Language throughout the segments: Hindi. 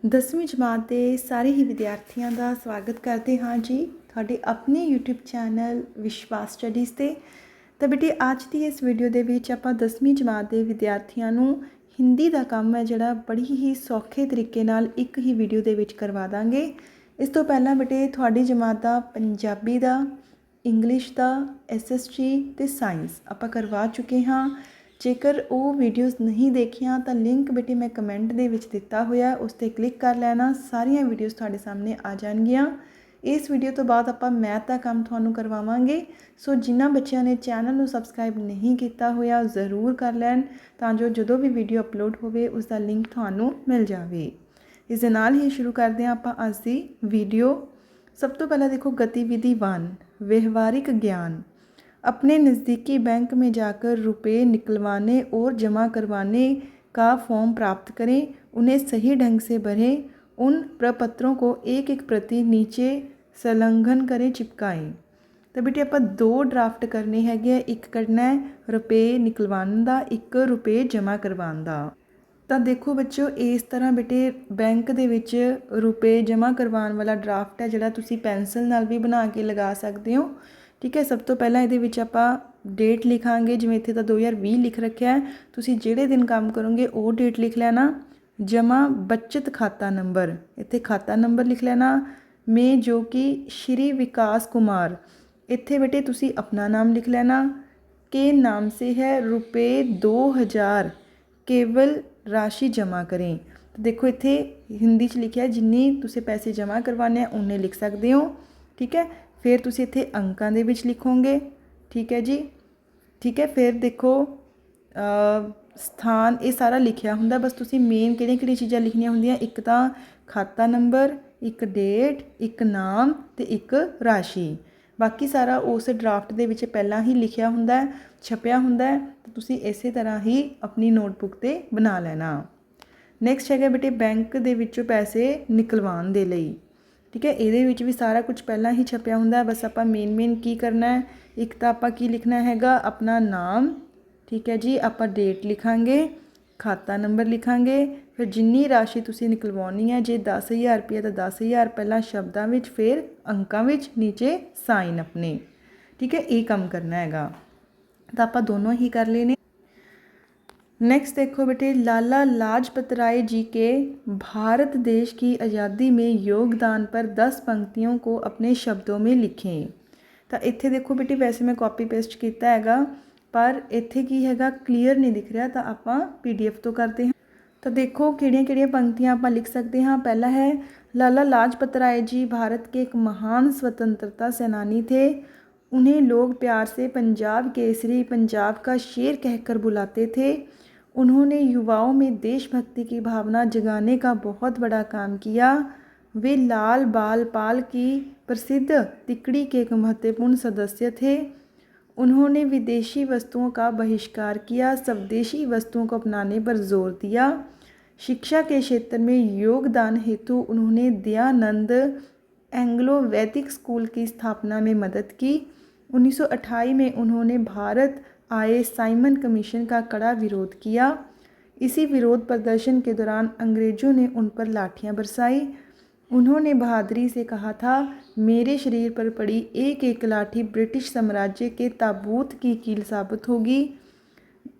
10ਵੀਂ ਜਮਾਤ ਦੇ ਸਾਰੇ ਹੀ ਵਿਦਿਆਰਥੀਆਂ ਦਾ ਸਵਾਗਤ ਕਰਦੇ ਹਾਂ ਜੀ ਤੁਹਾਡੇ ਆਪਣੇ YouTube ਚੈਨਲ ਵਿਸ਼ਵਾਸ ਸਟੱਡੀਜ਼ 'ਤੇ। ਤਾਂ ਬੇਟੇ ਅੱਜ ਦੀ ਇਸ ਵੀਡੀਓ ਦੇ ਵਿੱਚ ਆਪਾਂ 10ਵੀਂ ਜਮਾਤ ਦੇ ਵਿਦਿਆਰਥੀਆਂ ਨੂੰ ਹਿੰਦੀ ਦਾ ਕੰਮ ਹੈ ਜਿਹੜਾ ਬੜੀ ਹੀ ਸੌਖੇ ਤਰੀਕੇ ਨਾਲ ਇੱਕ ਹੀ ਵੀਡੀਓ ਦੇ ਵਿੱਚ ਕਰਵਾ ਦਾਂਗੇ। ਇਸ ਤੋਂ ਪਹਿਲਾਂ ਬੇਟੇ ਤੁਹਾਡੀ ਜਮਾਤ ਦਾ ਪੰਜਾਬੀ ਦਾ, ਇੰਗਲਿਸ਼ ਦਾ, SST ਤੇ ਸਾਇੰਸ ਆਪਾਂ ਕਰਵਾ ਚੁੱਕੇ ਹਾਂ। ਜੇਕਰ ਉਹ ਵੀਡੀਓਜ਼ नहीं देखिया तो लिंक बेटे मैं कमेंट दे विच दिता होया, उस पर क्लिक कर लेना, सारिया वीडियोज़ तुहाडे सामने आ जाएगियां। इस वीडियो तो बाद आपां मैथ का काम तुहानूं करवावांगे। सो जिन्हां बच्चिआं ने चैनल नूं सबसक्राइब नहीं किया होया ज़रूर कर लैन तां जो जदों भी वीडियो अपलोड होवे उसका लिंक तुहानूं मिल जाए। इस दे नाल ही शुरू करते हैं आपां अज दी वीडियो। सब तो पहला देखो गतिविधि 1 व्यवहारिक ज्ञान। अपने नज़दीकी बैंक में जाकर रुपए निकलवाने और जमा करवाने का फॉर्म प्राप्त करें, उन्हें सही ढंग से भरें, उन प्रपत्रों को एक एक प्रति नीचे संलग्न करें, चिपकाएं। तो बेटे आप दो ड्राफ्ट करने हैगे, एक करना है रुपए निकलवाने का, एक रुपए जमा करवाने का। तो देखो बच्चों इस तरह बेटे बैंक दे विच रुपए जमा करवाने वाला ड्राफ्ट है जिहड़ा तुसीं पेंसिल नाल भी बना के लगा सकते हो। ठीक है, सब तो पहला ये आपां डेट लिखांगे, जिवें इत्थे तां 2020 लिख रखा है, तुसीं जिहड़े दिन काम करोगे वो डेट लिख लेना। जमा बचत खाता नंबर, इत्थे खाता नंबर लिख लेना। में जो कि श्री विकास कुमार, इत्थे बेटे तुसीं अपना नाम लिख लेना। के नाम से है रुपए 2000 केवल राशि जमा करें। तो देखो इत्थे हिंदी च लिखा है जिन्नी तुसीं पैसे जमा करवाने उन्ने लिख सकते हो। ठीक है, फिर तुसीं इत्थे अंकां दे विच लिखोगे। ठीक है जी, ठीक है। फिर देखो स्थान ये सारा लिखिया हुंदा, बस तुसीं मेन किहड़ी चीज़ां लिखनियां हुंदियां, एक तां खाता नंबर, एक डेट, एक नाम ते एक राशि। बाकी सारा उस ड्राफ्ट दे विच पहलां ही लिखिया हुंदा है, छपिया हुंदा है, तो तुसीं इसे तरह ही अपनी नोटबुक ते बना लेना। नैक्सट है बेटे बैंक दे विचों पैसे निकलवाउण दे लई। ठीक है, ये भी सारा कुछ पहला ही छपिया होंगे, बस आप मेन की करना है, एक तो आप की लिखना हैगा अपना नाम। ठीक है जी, आप डेट लिखांगे, खाता नंबर लिखांगे, फिर जिन्नी राशि तुसी निकलवानी है, जे 10,000 रुपया तो 10,000 पहला शब्दों में, फिर अंकों में नीचे साइन अपने। ठीक है, ये काम करना हैगा, तो आप दोनों ही कर लेने। नेक्स्ट देखो बेटे लाला लाजपत राय जी के भारत देश की आज़ादी में योगदान पर 10 पंक्तियों को अपने शब्दों में लिखें। तो इत्थे देखो बेटे वैसे मैं कॉपी पेस्ट किया हैगा, पर इत्थे की हैगा क्लीयर नहीं दिख रहा, तो आप PDF तो करते हैं। तो देखो किहड़ियां पंक्तियां आप लिख सकते हैं। पहला है लाला लाजपत राय जी भारत के एक महान स्वतंत्रता सेनानी थे। उन्हें लोग प्यार से पंजाब केसरी, पंजाब का शेर कहकर बुलाते थे। उन्होंने युवाओं में देशभक्ति की भावना जगाने का बहुत बड़ा काम किया। वे लाल बाल पाल की प्रसिद्ध तिकड़ी के एक महत्वपूर्ण सदस्य थे। उन्होंने विदेशी वस्तुओं का बहिष्कार किया, स्वदेशी वस्तुओं को अपनाने पर जोर दिया। शिक्षा के क्षेत्र में योगदान हेतु उन्होंने दयानंद एंग्लो वैदिक स्कूल की स्थापना में मदद की। 1928 में उन्होंने भारत आए साइमन कमीशन का कड़ा विरोध किया। इसी विरोध प्रदर्शन के दौरान अंग्रेज़ों ने उन पर लाठियां बरसाई। उन्होंने बहादुरी से कहा था, मेरे शरीर पर पड़ी एक एक लाठी ब्रिटिश साम्राज्य के ताबूत की कील साबित होगी।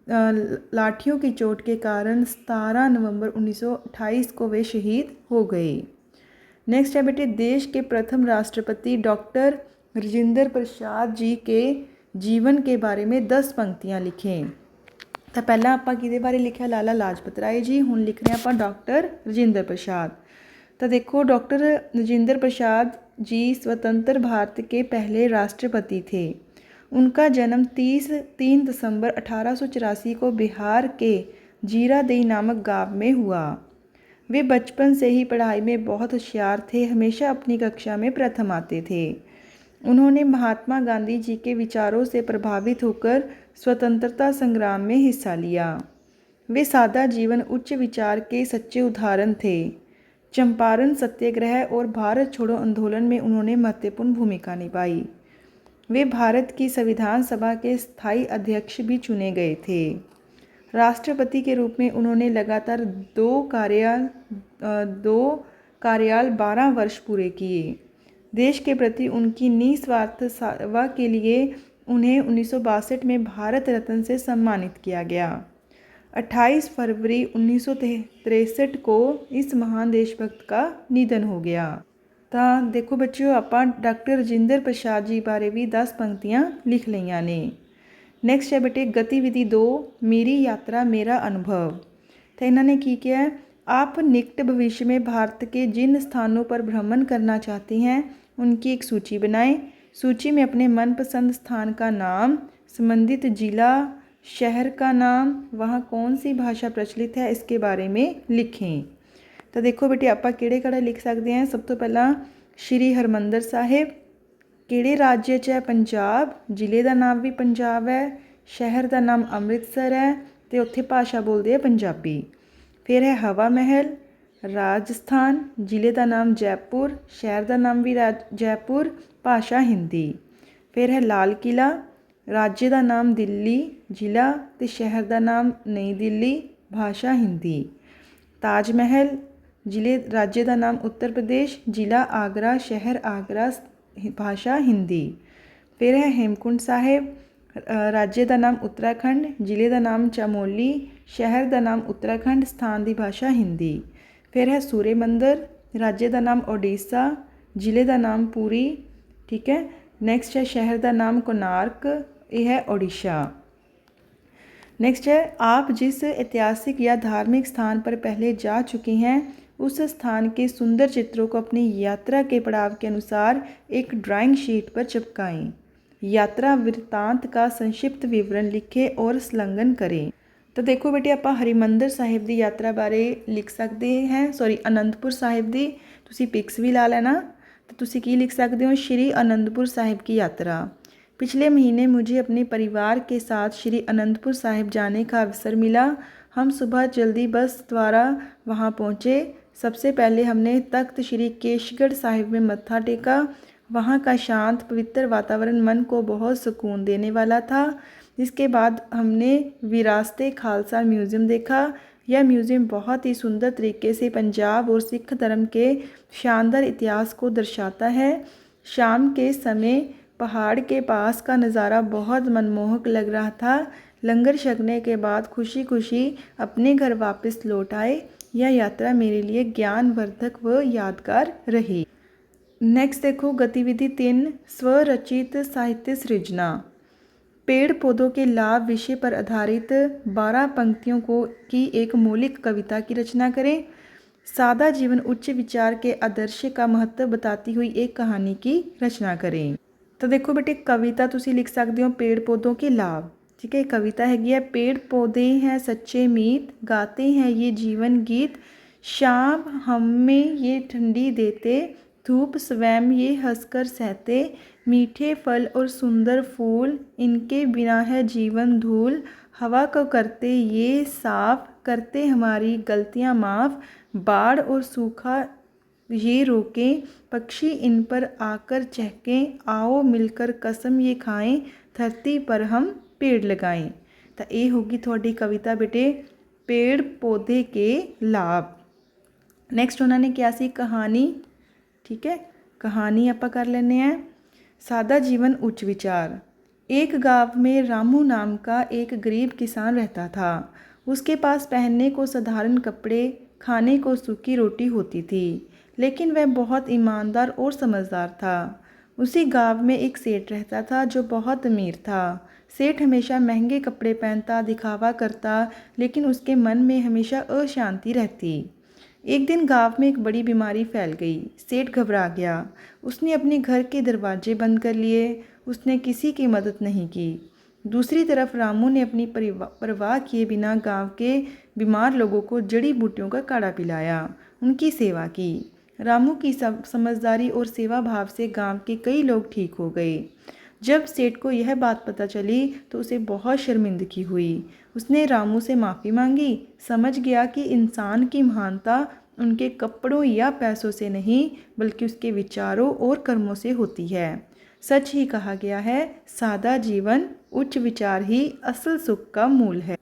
लाठियों की चोट के कारण 17 नवंबर 1928 को वे शहीद हो गए। नेक्स्ट है बेटे देश के प्रथम राष्ट्रपति डॉक्टर राजेंद्र प्रसाद जी के जीवन के बारे में 10 पंक्तियां लिखें। तो पहला आप किहदे बारे लिखा लाला लाजपत राय जी, हुण लिख रहे हैं आप डॉक्टर राजेंद्र प्रसाद। तो देखो डॉक्टर राजेंद्र प्रसाद जी स्वतंत्र भारत के पहले राष्ट्रपति थे। उनका जन्म 3 दिसंबर 1884 को बिहार के जीरादेई नामक गांव में हुआ। वे बचपन से ही पढ़ाई में बहुत होशियार थे, हमेशा अपनी कक्षा में प्रथम आते थे। उन्होंने महात्मा गांधी जी के विचारों से प्रभावित होकर स्वतंत्रता संग्राम में हिस्सा लिया। वे सादा जीवन उच्च विचार के सच्चे उदाहरण थे। चंपारण सत्याग्रह और भारत छोड़ो आंदोलन में उन्होंने महत्वपूर्ण भूमिका निभाई। वे भारत की संविधान सभा के स्थायी अध्यक्ष भी चुने गए थे। राष्ट्रपति के रूप में उन्होंने लगातार दो कार्यकाल 12 वर्ष पूरे किए। देश के प्रति उनकी निस्वार्थ सेवा के लिए उन्हें 1962 में भारत रत्न से सम्मानित किया गया। 28 फरवरी 1963 को इस महान देशभक्त का निधन हो गया। ਤਾਂ देखो बच्चों, ਆਪਾਂ डॉक्टर राजेंद्र प्रसाद जी बारे भी 10 पंक्तियां लिख लईਆਂ ने। नेक्स्ट है बेटे गतिविधि 2, मेरी यात्रा मेरा अनुभव। तो इन्होंने की किया है, आप निकट भविष्य में भारत के जिन स्थानों पर भ्रमण करना चाहते हैं उनकी एक सूची बनाएं। सूची में अपने मनपसंद स्थान का नाम, संबंधित जिला, शहर का नाम, वहाँ कौन सी भाषा प्रचलित है, इसके बारे में लिखें। तो देखो बेटे, आप किहड़े लिख सकते हैं। सब तो पहला श्री हरमंदर साहिब, किहड़े राज्य च है, पंजाब, जिले का नाम भी पंजाब है, शहर का नाम अमृतसर है, तो उत्थे भाषा बोलते हैं पंजाबी। फिर है हवा महल, राजस्थान, जिले का नाम जयपुर, शहर का नाम भी जयपुर, भाषा हिंदी। फिर है लाल किला, राज्य का नाम दिल्ली, जिला तो शहर का नाम नई दिल्ली, भाषा हिंदी। ताज महल, जिले राज्य का नाम उत्तर प्रदेश, जिला आगरा, शहर आगरा, भाषा हिंदी। फिर है हेमकुंड साहिब, राज्य का नाम उत्तराखंड, जिले का नाम चमोली, शहर का नाम उत्तराखंड, स्थान की भाषा हिंदी। फिर है सूर्य मंदिर, राज्य का नाम ओडिशा, जिले का नाम पुरी, ठीक है। नेक्स्ट है शहर का नाम कोणार्क, यह है ओडिशा। नेक्स्ट है, आप जिस ऐतिहासिक या धार्मिक स्थान पर पहले जा चुके हैं उस स्थान के सुंदर चित्रों को अपनी यात्रा के पड़ाव के अनुसार एक ड्राइंग शीट पर चिपकाएं। यात्रा वृत्तांत का संक्षिप्त विवरण लिखें और संलग्न करें। तो देखो बेटे, आप हरिमंदर साहिब की यात्रा बारे लिख सकते हैं, आनंदपुर साहिब की तुसी पिक्स भी ला लेना। तो तुसी की लिख सकते हो, श्री आनंदपुर साहिब की यात्रा। पिछले महीने मुझे अपने परिवार के साथ श्री आनंदपुर साहिब जाने का अवसर मिला। हम सुबह जल्दी बस द्वारा वहां पहुंचे। सबसे पहले हमने तख्त श्री केशगढ़ साहिब में मत्था टेका। वहाँ का शांत पवित्र वातावरण मन को बहुत सुकून देने वाला था। इसके बाद हमने विरासते खालसा म्यूज़ियम देखा। यह म्यूज़ियम बहुत ही सुंदर तरीके से पंजाब और सिख धर्म के शानदार इतिहास को दर्शाता है। शाम के समय पहाड़ के पास का नज़ारा बहुत मनमोहक लग रहा था। लंगर छकने के बाद खुशी खुशी अपने घर वापस लौट आए। यह यात्रा मेरे लिए ज्ञानवर्धक व यादगार रही। नेक्स्ट देखो गतिविधि 3, स्वरचित साहित्य सृजना। पेड़ पौधों के लाभ विषय पर आधारित 12 पंक्तियों की एक मौलिक कविता की रचना करें। सादा जीवन उच्च विचार के आदर्श का महत्व बताती हुई एक कहानी की रचना करें। तो देखो बेटे, कविता तुसी लिख सकते हो पेड़ पौधों के लाभ, ठीक है। कविता हैगी है, पेड़ पौधे हैं सच्चे मीत, गाते हैं ये जीवन गीत, शाम हमें ये ठंडी देते, धूप स्वयं ये हंसकर सहते, मीठे फल और सुंदर फूल, इनके बिना है जीवन धूल, हवा को करते ये साफ, करते हमारी गलतियां माफ़, बाढ़ और सूखा ये रोकें, पक्षी इन पर आकर चहकें, आओ मिलकर कसम ये खाएं, धरती पर हम पेड़ लगाएं। तो ये होगी थोड़ी कविता बेटे, पेड़ पौधे के लाभ। नेक्स्ट उन्होंने क्या सी, कहानी, ठीक है। कहानी आप कर लेने हैं। सादा जीवन उच्च विचार। एक गांव में रामू नाम का एक गरीब किसान रहता था। उसके पास पहनने को साधारण कपड़े, खाने को सूखी रोटी होती थी, लेकिन वह बहुत ईमानदार और समझदार था। उसी गांव में एक सेठ रहता था जो बहुत अमीर था। सेठ हमेशा महंगे कपड़े पहनता, दिखावा करता, लेकिन उसके मन में हमेशा अशांति रहती। एक दिन गांव में एक बड़ी बीमारी फैल गई। सेठ घबरा गया। उसने अपने घर के दरवाजे बंद कर लिए। उसने किसी की मदद नहीं की। दूसरी तरफ रामू ने अपनी परवाह किए बिना गांव के बीमार लोगों को जड़ी बूटियों का काढ़ा पिलाया, उनकी सेवा की। रामू की समझदारी और सेवा भाव से गांव के कई लोग ठीक हो गए। जब सेठ को यह बात पता चली तो उसे बहुत शर्मिंदगी हुई। उसने रामू से माफ़ी मांगी। समझ गया कि इंसान की महानता उनके कपड़ों या पैसों से नहीं बल्कि उसके विचारों और कर्मों से होती है। सच ही कहा गया है, सादा जीवन उच्च विचार ही असल सुख का मूल है।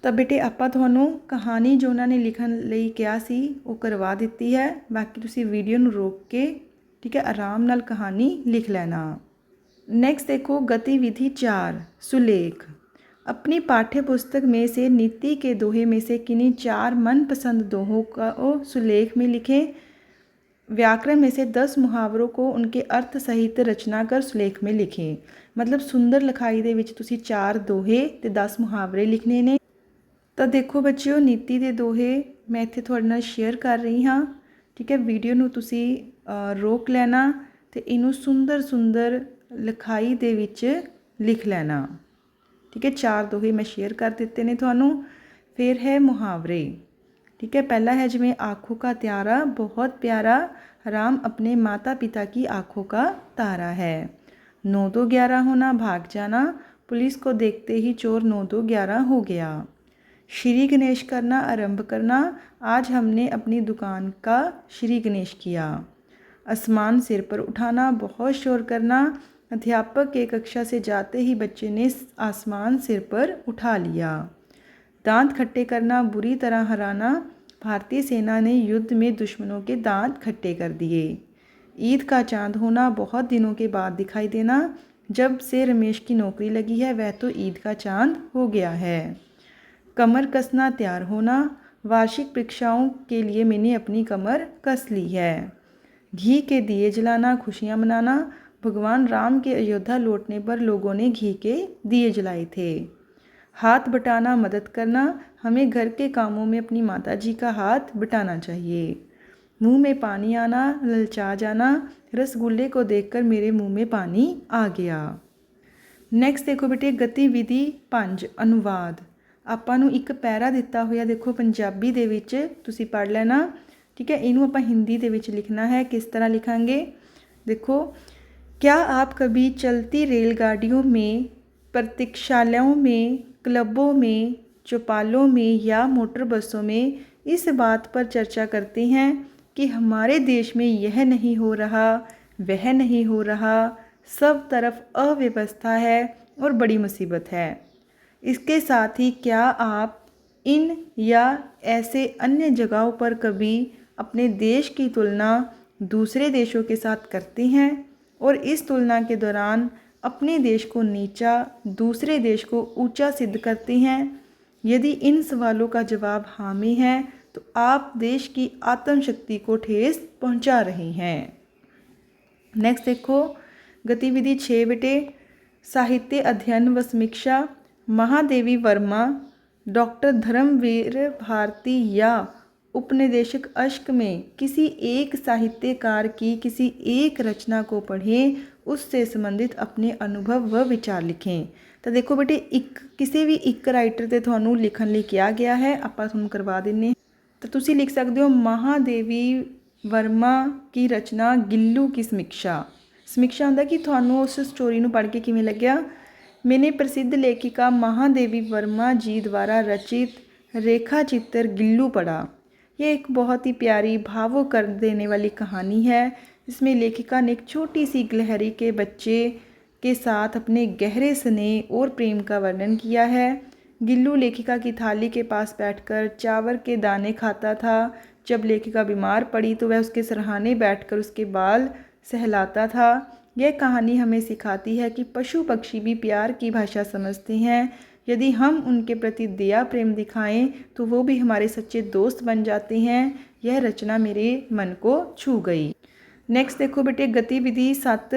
ਤਾਂ ਬੇਟੇ ਆਪਾਂ ਤੁਹਾਨੂੰ ਕਹਾਣੀ ਜੋ ਉਹਨਾਂ ਨੇ ਲਿਖਣ ਲਈ ਕਿਹਾ ਸੀ ਉਹ ਕਰਵਾ ਦਿੱਤੀ ਹੈ। ਬਾਕੀ ਤੁਸੀਂ ਵੀਡੀਓ ਨੂੰ ਰੋਕ ਕੇ ठीक है आराम नाल कहानी लिख लेना। नेक्स्ट देखो गतिविधि 4 सुलेख। अपनी पाठ्य पुस्तक में से नीति के दोहे में से किन्हीं 4 मनपसंद दोहों का सुलेख में लिखें। व्याकरण में से 10 मुहावरों को उनके अर्थ सहित रचना कर सुलेख में लिखें। मतलब सुंदर लिखाई दे विच तुसी 4 दोहे ते 10 मुहावरे लिखने ने। तो देखो बच्चों नीति के दोहे मैं इत्थे तुहाडे नाल शेयर कर रही हाँ। ठीक है वीडियो नूं तुसी रोक लेना तो इनू सुंदर सुंदर लिखाई दे विच लिख लेना। ठीक है 4 दोहे मैं शेयर कर दिते ने तुहानू। फिर है मुहावरे। ठीक है पहला है जिमें आँखों का त्यारा बहुत प्यारा राम अपने माता पिता की आँखों का तारा है। 9 2 11 होना भाग जाना पुलिस को देखते ही चोर 9 2 11 हो गया। श्री गणेश करना आरंभ करना आज हमने अपनी दुकान का श्री गणेश किया। आसमान सिर पर उठाना बहुत शोर करना अध्यापक के कक्षा से जाते ही बच्चे ने आसमान सिर पर उठा लिया। दांत खट्टे करना बुरी तरह हराना भारतीय सेना ने युद्ध में दुश्मनों के दांत खट्टे कर दिए। ईद का चांद होना बहुत दिनों के बाद दिखाई देना जब से रमेश की नौकरी लगी है वह तो ईद का चांद हो गया है। कमर कसना तैयार होना वार्षिक परीक्षाओं के लिए मैंने अपनी कमर कस ली है। घी के दिए जलाना खुशियाँ मनाना भगवान राम के अयोध्या लौटने पर लोगों ने घी के दिए जलाए थे। हाथ बटाना मदद करना हमें घर के कामों में अपनी माता जी का हाथ बटाना चाहिए। मुंह में पानी आना ललचा जाना रसगुल्ले को देखकर मेरे मुंह में पानी आ गया। नैक्सट देखो बेटे गतिविधि 5 अनुवाद। ਆਪਾਂ ਨੂੰ ਇੱਕ ਪੈਰਾ ਦਿੱਤਾ ਹੋਇਆ ਦੇਖੋ ਪੰਜਾਬੀ ਦੇ ਵਿੱਚ ਤੁਸੀਂ ਪੜ੍ਹ ਲੈਣਾ। ठीक है इनू ਆਪਾਂ हिंदी ਦੇ ਵਿੱਚ लिखना है। किस तरह लिखांगे देखो क्या आप कभी चलती रेलगाड़ियों में प्रतीक्षालयों में क्लबों में चौपालों में या मोटर बसों में इस बात पर चर्चा करते हैं कि हमारे देश में यह नहीं हो रहा वह नहीं हो रहा सब तरफ अव्यवस्था है और बड़ी मुसीबत है। इसके साथ ही क्या आप इन या ऐसे अन्य जगहों पर कभी अपने देश की तुलना दूसरे देशों के साथ करते हैं और इस तुलना के दौरान अपने देश को नीचा दूसरे देश को ऊंचा सिद्ध करते हैं? यदि इन सवालों का जवाब हाँ में है तो आप देश की आत्मशक्ति को ठेस पहुंचा रहे हैं। नेक्स्ट देखो गतिविधि 6 बेटे साहित्य अध्ययन व समीक्षा। महादेवी वर्मा डॉक्टर धर्मवीर भारती या उपनिदेशक अश्क में किसी एक साहित्यकार की किसी एक रचना को पढ़ें उससे संबंधित अपने अनुभव व विचार लिखें। तो देखो बेटे एक किसी भी एक राइटर से थानू लिखण लई कहा गया है आपां तुहानू करवा दिंने। तो तुसी लिख सकते हो महादेवी वर्मा की रचना गिल्लू की समीक्षा। समीक्षा होंदा कि थानू उस स्टोरी नू पढ़ के किवें लग्या। मैंने प्रसिद्ध लेखिका महादेवी वर्मा जी द्वारा रचित रेखा चित्र गिल्लू पढ़ा। यह एक बहुत ही प्यारी भावुक कर देने वाली कहानी है। इसमें लेखिका ने एक छोटी सी गिलहरी के बच्चे के साथ अपने गहरे स्नेह और प्रेम का वर्णन किया है। गिल्लू लेखिका की थाली के पास बैठकर चावल के दाने खाता था। जब लेखिका बीमार पड़ी तो वह उसके सरहाने बैठकर उसके बाल सहलाता था। यह कहानी हमें सिखाती है कि पशु पक्षी भी प्यार की भाषा समझते हैं। यदि हम उनके प्रति दया प्रेम दिखाएं तो वो भी हमारे सच्चे दोस्त बन जाते हैं। यह रचना मेरे मन को छू गई। नेक्स्ट देखो बेटे गतिविधि 7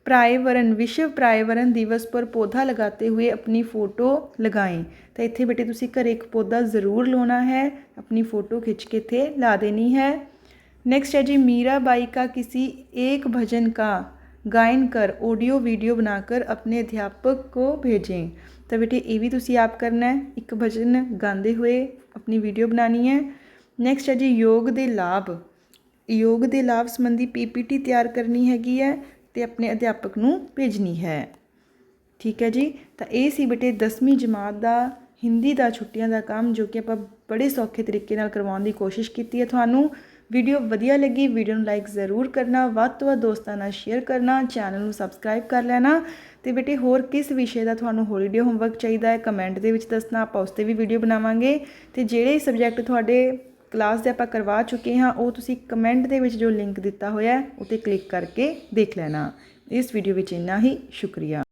पर्यावरण विश्व पर्यावरण दिवस पर पौधा लगाते हुए अपनी फ़ोटो लगाएं। तो इत्थे बेटे तुसी घर एक पौधा ज़रूर लाना है अपनी फ़ोटो खिंच के इत्थे ला देनी है। नेक्स्ट है जी मीराबाई का किसी एक भजन का गायन कर ऑडियो वीडियो बनाकर अपने अध्यापक को भेजें। तो बेटे ये भी तुसी आप करना है एक भजन गाते हुए अपनी वीडियो बनानी है। नैक्सट है जी योग के लाभ संबंधी PPT तैयार करनी हैगी है तो अपने अध्यापक नूं भेजनी है। ठीक है जी तो ये सी बेटे 10वीं जमात का हिंदी का छुट्टियां का काम जो कि आप बड़े सौखे तरीके नाल करवाउण दी कोशिश की है। तुहानूं ਵੀਡੀਓ ਵਧੀਆ ਲੱਗੀ ਵੀਡੀਓ ਨੂੰ ਲਾਈਕ ਜ਼ਰੂਰ ਕਰਨਾ, ਵੱਧ ਤੋਂ ਵੱਧ ਦੋਸਤਾਂ ਨਾਲ ਸ਼ੇਅਰ ਕਰਨਾ, ਚੈਨਲ ਨੂੰ ਸਬਸਕ੍ਰਾਈਬ ਕਰ ਲੈਣਾ। ਤੇ ਬੇਟੇ ਹੋਰ ਕਿਸ ਵਿਸ਼ੇ ਦਾ ਤੁਹਾਨੂੰ ਹੋਲੀਡੇ ਹੋਮਵਰਕ ਚਾਹੀਦਾ ਹੈ ਕਮੈਂਟ ਦੇ ਵਿੱਚ ਦੱਸਣਾ, ਆਪਾਂ ਉਸ 'ਤੇ ਵੀ ਵੀਡੀਓ ਬਣਾਵਾਂਗੇ। ਤੇ ਜਿਹੜੇ ਸਬਜੈਕਟ ਤੁਹਾਡੇ ਕਲਾਸ ਦੇ ਆਪਾਂ ਕਰਵਾ ਚੁੱਕੇ ਹਾਂ ਉਹ ਤੁਸੀਂ ਕਮੈਂਟ ਦੇ ਵਿੱਚ ਜੋ ਲਿੰਕ ਦਿੱਤਾ ਹੋਇਆ ਉਹ 'ਤੇ ਕਲਿੱਕ ਕਰਕੇ ਦੇਖ ਲੈਣਾ। ਇਸ ਵੀਡੀਓ ਵਿੱਚ ਇੰਨਾ ਹੀ, ਸ਼ੁਕਰੀਆ।